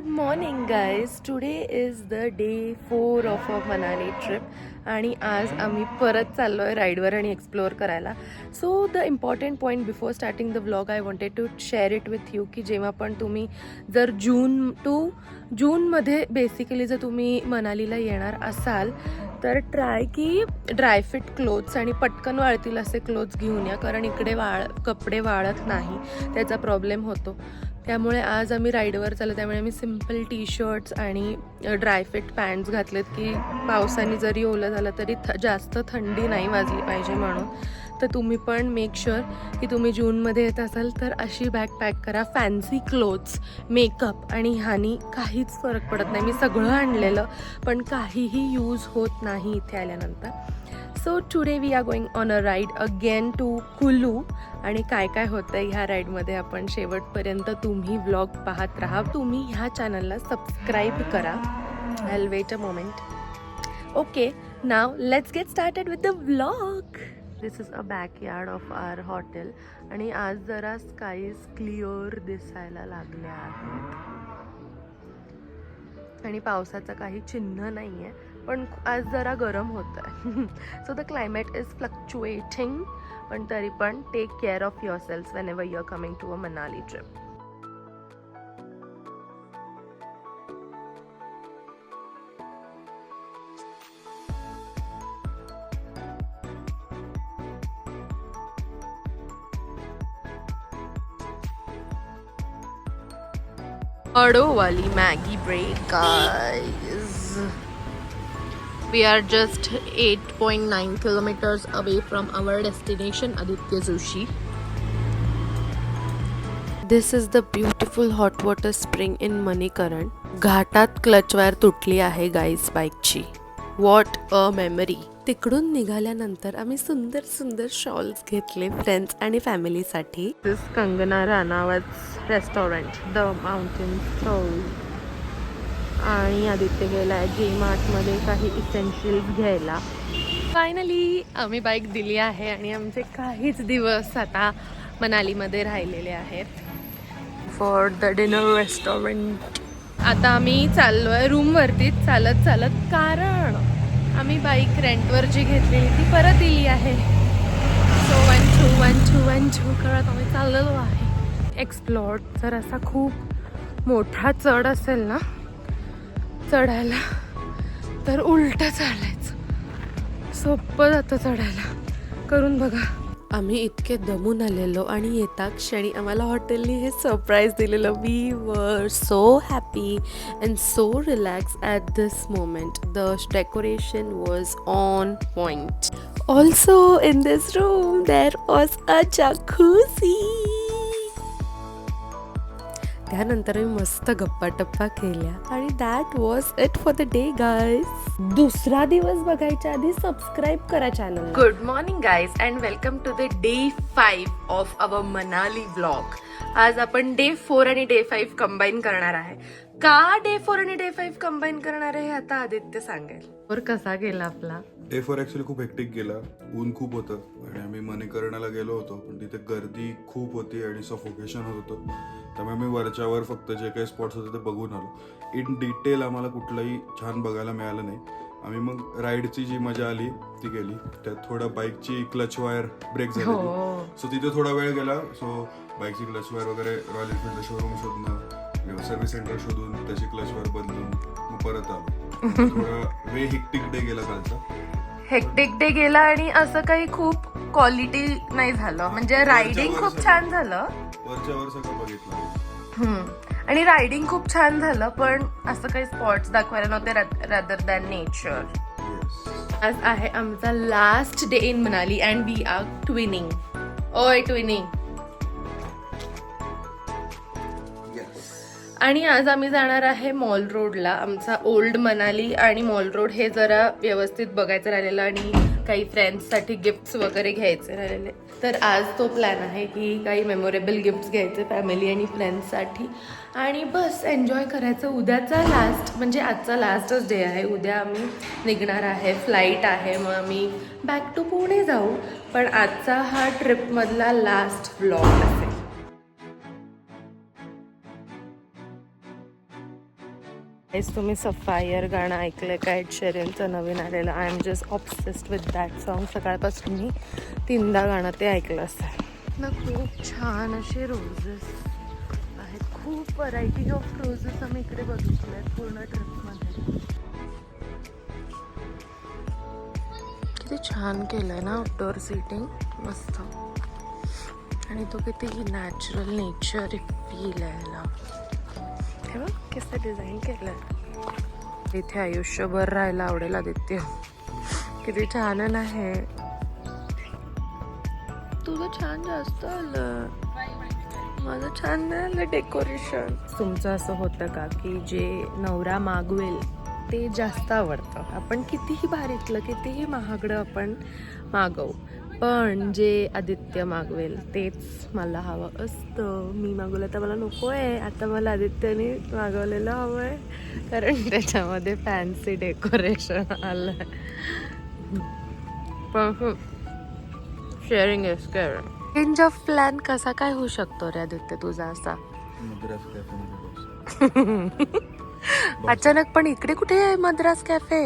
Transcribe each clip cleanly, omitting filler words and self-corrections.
Good morning guys. Today is the day 4 of a Manali trip आणि आज आम्ही परत चाललो आहे राईडवर आणि एक्सप्लोअर करायला. So the important point before starting the vlog I wanted to share it with you की जेव्हा पण तुम्ही जर जूनमध्ये बेसिकली जर तुम्ही मनालीला येणार असाल तर ट्राय की ड्रायफिट क्लोथ्स आणि पटकन वाळतील असे क्लोथ्स घेऊन या, कारण इकडे कपडे वाळत नाही, त्याचा प्रॉब्लेम होतो. त्यामुळे आज आम्ही राईडवर चाललो, त्यामुळे आम्ही सिम्पल टी शर्ट्स आणि ड्रायफिट पॅन्ट्स घातलेत की पावसाने जरी ओलं झालं तरी जास्त थंडी नाही वाजली पाहिजे म्हणून. तर तुम्ही पण मेक शुअर की तुम्ही जूनमध्ये येत असाल तर अशी बॅग पॅक करा. फॅन्सी क्लोथ्स, मेकअप आणि ह्यानी काहीच फरक पडत नाही. मी सगळं आणलेलं पण काहीही यूज होत नाही इथे आल्यानंतर. So today we are going on a ride again to Kullu. आणि काय काय होतं आहे ह्या राईडमध्ये आपण शेवटपर्यंत तुम्ही व्लॉग पाहत राहा. तुम्ही ह्या चॅनलला सबस्क्राईब करा. I wait a moment. Okay, now let's get started with the vlog. This is a backyard of our hotel आणि आज जरा स्काईज क्लिअर दिसायला लागल्या आहेत आणि पावसाचं काही चिन्ह नाही आहे, पण आज जरा गरम होतं आहे. So the climate is fluctuating, पण तरी पण take care of yourself whenever you are coming to a Manali trip. वाली Maggi break guys. We are just 8.9 kilometers away from our destination, Aditya Sushi. This is the beautiful hot water spring in Manikaran. घाटात clutch wire तुटली आहे guys बाईकची. What a memory. तिकडून निघाल्यानंतर आम्ही सुंदर सुंदर शॉल्स घेतले फ्रेंड्स आणि फॅमिलीसाठी. This Kangana Ranaut restaurant, the mountain soul. आणि आदित्य गेला आहे जे मार्टमध्ये काही इसेन्शियल्स घ्यायला. फायनली आम्ही बाईक दिली आहे आणि आमचे काहीच दिवस आता मनालीमध्ये राहिलेले आहेत फॉर द डिनर रेस्टॉरंट. आता आम्ही चाललो आहे रूमवरती चालत चालत, कारण आम्ही बाईक रेंटवर जी घेतलेली ती परत दिली आहे. सो 1-2 करत आम्ही चाललेलो आहे एक्सप्लोर. जर असा खूप मोठा चढ असेल ना चढायला तर उलटं चालायचं, सोपं जातं चढायला. करून बघा. आम्ही इतके दमून आलेलो आणि येता क्षणी आम्हाला हॉटेलने हे सरप्राईज दिलेलं. We were so happy and so relax at this moment. The decoration was on point. Also in this room there was a jacuzzi. त्यानंतर मी मस्त गप्पा टप्पा केल्या आणि that was it for the day guys. दुसरा दिवस बघायच्या आधी सबस्क्राईब करा channel. Good morning guys and welcome to the day 5 of our Manali vlog. आज आपण डे 4 आणि डे 5 कंबाईन करणार आहे. का डे 4 आणि डे 5 कंबाईन करणार आहे आता आदित्य सांगेल. और कसा गेला आपला डे 4? ऍक्च्युली खूप हेक्टिक गेला. ऊन खूप होतं आणि आम्ही मणिकर्णाला गेलो होतो, पण तिथे गर्दी खूप होती आणि सफोकेशन होत होतं. त्यामुळे मी वरच्यावर फक्त जे काही स्पॉट्स होते ते बघून आलो. इन डिटेल आम्हाला कुठलंही छान बघायला मिळालं नाही. आम्ही मग राईडची जी मजा आली ती केली. त्यात थोडं बाईकची क्लच वायर ब्रेक झाली, सो तिथे थोडा वेळ गेला. सो बाईकची क्लच वायर वगैरे रॉयल एनफिल्ड शोरूम शोधणं, सर्व्हिस सेंटर शोधून त्याची क्लच वायर बदलून मग परत आलो. थोडा वे हेक्टिक डे गेला कालचा. हेक्टिक डे गेला आणि असं काही खूप क्वालिटी नाही झालं. म्हणजे रायडिंग खूप छान झालं, वरच्यावर सगळं बघितलं आणि रायडिंग खूप छान झालं, पण असं काही स्पॉट्स दाखवायला नव्हते रादर दॅन नेचर. आज आहे आमचा last day in Manali and we are twinning. ओय ट्विनिंग. आणि आज आम्ही जाणार आहे मॉल रोडला. आमचा ओल्ड मनाली आणि मॉल रोड हे जरा व्यवस्थित बघायचं राहिलेलं आणि काही फ्रेंड्ससाठी गिफ्ट्स वगैरे घ्यायचे राहिलेले. तर आज तो प्लॅन आहे की काही मेमोरेबल गिफ्ट्स घ्यायचे फॅमिली आणि फ्रेंड्ससाठी आणि बस एन्जॉय करायचं. उद्याचा लास्ट म्हणजे आजचा लास्टच डे आहे. उद्या आम्ही निघणार आहे, फ्लाईट आहे, मग आम्ही बॅक टू पुणे जाऊ. पण आजचा हा ट्रिपमधला लास्ट व्लॉग असेल. गाईज तुम्ही सफायर गाणं ऐकलंय का? एड शेरिनचं नवीन आलेलं. I am just obsessed with that song. सकाळपासून मी 3दा गाणं ते ऐकलं असेल ना. खूप छान असे रोजेस आहेत. खूप व्हरायटी ऑफ रोजेस आम्ही इकडे बघितले आहेत पूर्ण ट्रिपमध्ये. किती छान केलंय ना आउटडोअर सीटिंग, मस्त. आणि तो किती नॅचरल नेचर फील आहे याला. हे बघ कसं डिझाईन केलंय. इथे आयुष्यभर राहायला आवडेल आदित्य. किती छान आहे. तुझं छान जास्त आलं, माझं छान नाही आलं डेकोरेशन. तुमचं असं होतं का की जे नवरा मागवेल ते जास्त आवडतं? आपण कितीही भारीतलं कितीही महागडं आपण मागवू, पण जे आदित्य मागवेल तेच मला हवं असतं. मी मागवलं तर मला नको आहे. आता मला आदित्यने मागवलेलं हवं आहे, कारण त्याच्यामध्ये फॅन्सी डेकोरेशन आलं. पण sharing is caring. Change of plan कसा काय होऊ शकतो रे आदित्य तुझा असा? अचानक पण इकडे कुठे आहे मद्रास कॅफे?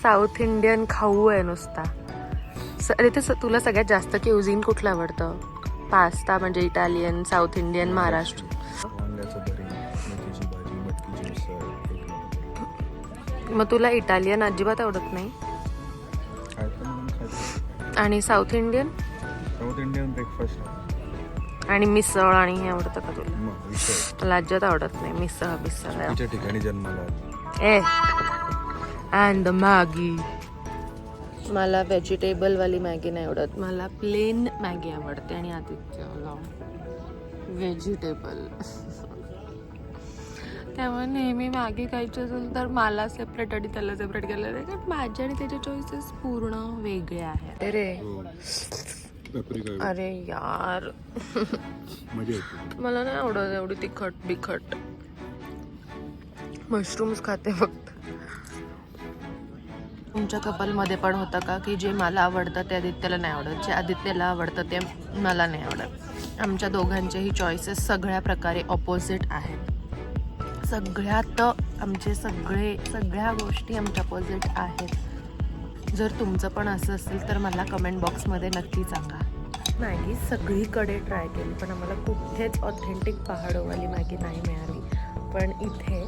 साऊथ इंडियन खाऊ आहे नुसता. अरे ते तुला सगळ्यात जास्त क्युझिन कुठलं आवडतं? पास्ता म्हणजे इटालियन, साऊथ इंडियन, महाराष्ट्र. मग तुला इटालियन अजिबात आवडत नाही? आणि south Indian? South Indian breakfast आणि मिसळ आणि हे आवडतं का तुला? मला अजिबात आवडत नाही मिसळ. तिच्या ठिकाणी जन्माला ए अँड मॅगी. मला व्हेजिटेबलवाली मॅगी नाही आवडत, मला प्लेन मॅगी आवडते. आणि आदित्यला व्हेजिटेबल. त्यामुळे नेहमी मॅगी खायची असेल तर मला सेपरेट आणि त्याला सेपरेट केलं नाही, कारण माझ्या आणि त्याच्या चॉईसेस पूर्ण वेगळे आहेत. अरे यार मला नाही आवडत एवढी तिखट बिखट. मशरूम्स खाते फक्त. तुमच्या कपलमध्ये पण होतं का की जे मला आवडतं ते आदित्यला नाही आवडत, जे आदित्यला आवडतं ते मला नाही आवडत? आमच्या दोघांचेही चॉईसेस सगळ्या प्रकारे ऑपोजिट आहेत. सगळ्यात आमचे सगळ्या गोष्टी आमच्या ऑपोजिट आहेत. जर तुमचं पण असं असेल तर मला कमेंट बॉक्समध्ये नक्की सांगा. मॅगी सगळीकडे ट्राय केली पण आम्हाला कुठेच ऑथेंटिक पहाडोवाली मॅगी नाही मिळाली. पण इथे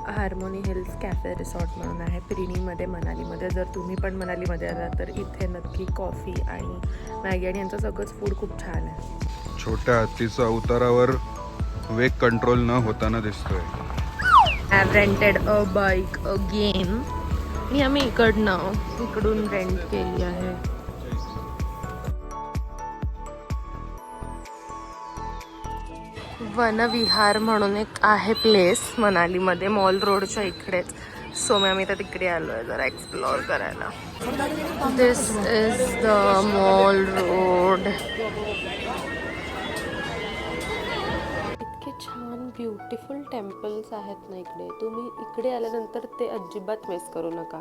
हार्मोनी हिल्स कॅफे रिसॉर्ट म्हणून आहे पिरिनीमध्ये, मनालीमध्ये. जर तुम्ही पण मनालीमध्ये आलात तर इथे नक्की कॉफी आणि मॅगी आणि यांचं सगळंच फूड खूप छान आहे. छोट्या हत्तीचा उतारावर वेग कंट्रोल न होताना दिसतोय. I have rented a bike again. मी आम्ही इकडून रेंट केली आहे. वनविहार म्हणून एक आहे प्लेस मनालीमध्ये, मॉल रोडच्या इकडेच. सो मी आम्ही तर तिकडे आलो आहे जरा एक्सप्लोअर करायला. दिस इज द मॉल रोड. इतके छान ब्युटिफुल टेम्पल्स आहेत ना इकडे. तुम्ही इकडे आल्यानंतर ते अजिबात मिस करू नका.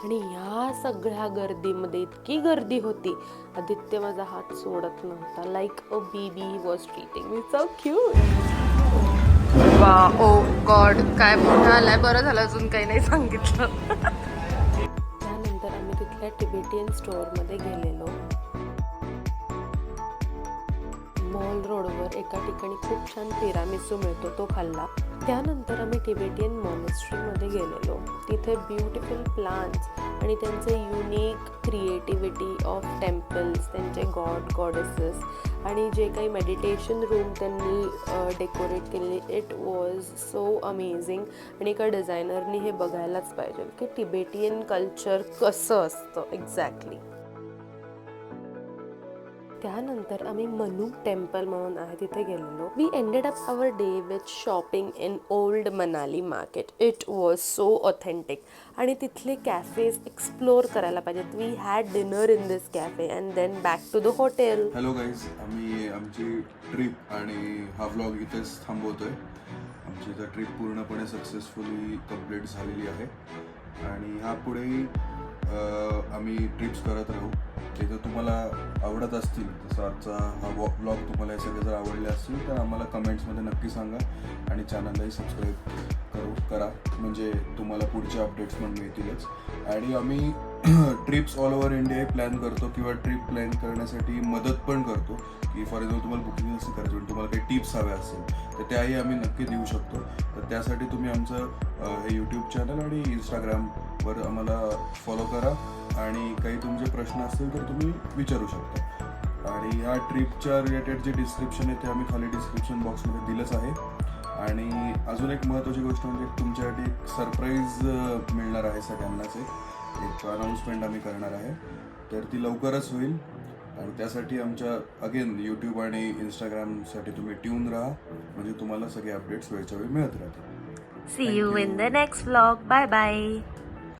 आणि या सगळ्या गर्दीमध्ये इतकी गर्दी होती, आदित्य माझा हात सोडत नव्हता. Like a baby was treating me so cute. वा ओ गॉड, काय मोठा आलाय. बरं झालं अजून काही नाही सांगितलं. त्यानंतर आम्ही तिथल्या टिबेटियन स्टोअरमध्ये गेलेलो. मॉल रोडवर एका ठिकाणी खूप छान तिरामिसू मिळतो, तो खाल्ला. त्यानंतर आम्ही टिबेटियन मॉनेस्ट्रीमध्ये गेलेलो. तिथे ब्युटिफुल प्लांट्स आणि त्यांचे युनिक क्रिएटिव्हिटी ऑफ टेम्पल्स, त्यांचे गॉडेसेस आणि जे काही मेडिटेशन रूम त्यांनी डेकोरेट केलेले, इट वॉज सो अमेझिंग. आणि एका डिझायनरनी हे बघायलाच पाहिजे की टिबेटियन कल्चर कसं असतं एक्झॅक्टली. त्यानंतर आम्ही मनू टेम्पल म्हणून आहे तिथे गेलेलो. We ended up our day with shopping in old Manali market. It was so authentic. आणि तिथले कॅफेज एक्सप्लोअर करायला पाहिजेत. We had dinner in this cafe and then back to the hotel. Hello guys, आम्ही आमची ट्रिप आणि हा vlog इथेच थांबवतोय. आमची इथं ट्रिप पूर्णपणे सक्सेसफुली कंप्लीट झालेली आहे आणि ह्यापुढेही आम्ही ट्रिप्स करत राहू. ते जर तुम्हाला आवडत असतील, जसं आजचा हा ब्लॉग तुम्हाला हे सगळे जर आवडले असतील तर आम्हाला कमेंट्समध्ये नक्की सांगा आणि चॅनललाही सबस्क्राईब करा, म्हणजे तुम्हाला पुढचे अपडेट्स पण मिळतीलच. आणि आम्ही trips all over India plan करतो किंवा ट्रिप प्लॅन करण्यासाठी मदत पण करतो, की फॉर एक्झाम्पल तुम्हाला बुकिंग कसं करायचं आणि तुम्हाला काही टिप्स हव्या असतील तर त्याही आम्ही नक्की देऊ शकतो. तर त्यासाठी तुम्ही आमचं हे यूट्यूब चॅनल आणि इंस्टाग्रामवर आम्हाला फॉलो करा आणि काही तुमचे प्रश्न असतील तर तुम्ही विचारू शकता. आणि ह्या ट्रिपच्या रिलेटेड जे डिस्क्रिप्शन आहे ते आम्ही खाली डिस्क्रिप्शन बॉक्समध्ये दिलंच आहे. आणि अजून एक महत्त्वाची गोष्ट म्हणजे तुमच्यासाठी एक सरप्राईज मिळणार आहे सगळ्यांनाच. एक अनाऊन्समेंट आम्ही करणार आहे, तर ती लवकरच होईल. आणि त्यासाठी आमच्या अगेन यूट्यूब आणि इंस्टाग्रामसाठी तुम्ही ट्यून राहा, म्हणजे तुम्हाला सगळे अपडेट्स वेळच्या वेळी मिळत राहतील. See you in the next vlog. Bye bye.